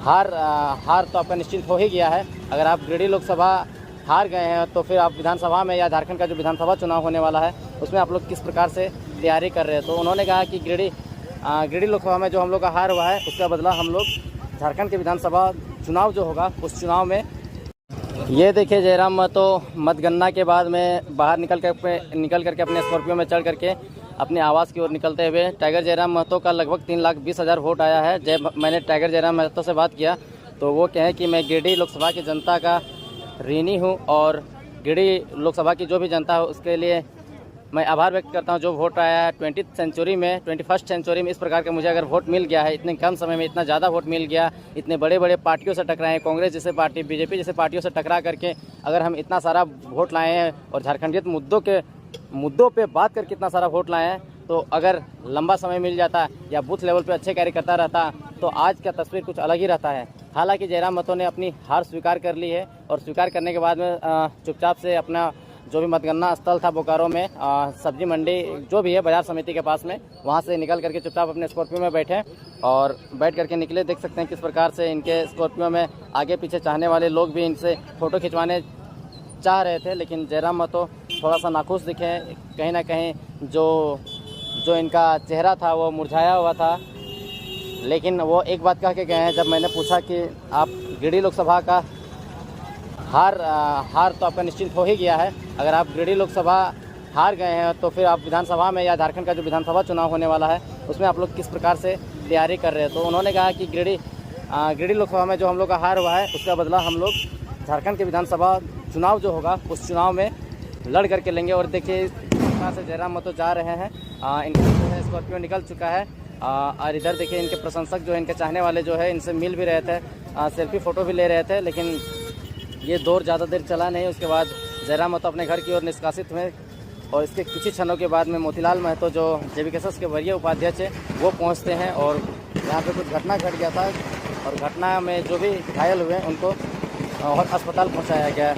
हार तो आपका निश्चित हो ही गया है। अगर आप गिरिडीह लोकसभा हार गए हैं तो फिर आप विधानसभा में या झारखंड का जो विधानसभा चुनाव होने वाला है उसमें आप लोग किस प्रकार से तैयारी कर रहे हैं। तो उन्होंने कहा कि गिरिडीह लोकसभा में जो हम लोग का हार हुआ है उसका बदला हम लोग झारखंड के विधानसभा चुनाव जो होगा उस चुनाव में। ये देखिए जयराम महतो मतगणना के बाद में बाहर निकल करके अपने स्कॉर्पियो में चढ़ करके अपने आवास की ओर निकलते हुए। टाइगर जयराम महतो का लगभग 3,20,000 वोट आया है। मैंने टाइगर जयराम महतो से बात किया तो वो कहें कि मैं गिरिडीह लोकसभा की जनता का ऋणी हूँ और गिरिडीह लोकसभा की जो भी जनता है उसके लिए मैं आभार व्यक्त करता हूँ। जो वोट आया है 21st सेंचुरी में इस प्रकार का मुझे अगर वोट मिल गया है, इतने कम समय में इतना ज़्यादा वोट मिल गया, इतने बड़े बड़े पार्टियों से टकराए, कांग्रेस जैसे पार्टी, बीजेपी जैसे पार्टियों से टकरा करके अगर हम इतना सारा वोट लाए हैं और झारखंडियत मुद्दों पे बात करके इतना सारा वोट लाए हैं, तो अगर लंबा समय मिल जाता या बूथ लेवल पे अच्छे कार्य करता रहता तो आज का तस्वीर कुछ अलग ही रहता है। हालांकि जयराम महतो ने अपनी हार स्वीकार कर ली है और स्वीकार करने के बाद में चुपचाप से अपना जो भी मतगणना स्थल था बोकारो में सब्जी मंडी जो भी है बाजार समिति के पास में, वहाँ से निकल करके चुपचाप अपने स्कॉर्पियो में बैठे और बैठ करके निकले। देख सकते हैं किस प्रकार से इनके स्कॉर्पियो में आगे पीछे चाहने वाले लोग भी इनसे फ़ोटो खिंचवाने चाह रहे थे, लेकिन जयराम महतो थोड़ा सा नाखुश दिखे। कहीं ना कहीं जो इनका चेहरा था वो मुरझाया हुआ था। लेकिन वो एक बात कह के गए हैं, जब मैंने पूछा कि आप गिरिडीह लोकसभा का हार तो आपका निश्चित हो ही गया है। अगर आप गिरिडीह लोकसभा हार गए हैं तो फिर आप विधानसभा में या झारखंड का जो विधानसभा चुनाव होने वाला है उसमें आप लोग किस प्रकार से तैयारी कर रहे हैं। तो उन्होंने कहा कि गिरिडीह लोकसभा में जो हम लोग का हार हुआ है उसका बदला हम लोग झारखंड के विधानसभा चुनाव जो होगा उस चुनाव में लड़ करके लेंगे। और देखिए इस प्रकार से जयराम महतो जा रहे हैं, इनका जो है स्कॉर्पियो निकल चुका है और इधर देखिए इनके प्रशंसक जो है, इनके चाहने वाले जो है इनसे मिल भी रहे थे, सेल्फी फ़ोटो भी ले रहे थे। लेकिन ये दौर ज़्यादा देर चला नहीं। उसके बाद जयराम महतो अपने घर की ओर निष्कासित हुए और इसके कुछ ही क्षणों के बाद में मोतीलाल महतो जो JVKS के वरीय उपाध्यक्ष है वो पहुंचते हैं और यहाँ पे कुछ घटना घट गया था और घटना में जो भी घायल हुए उनको अस्पताल पहुंचाया गया।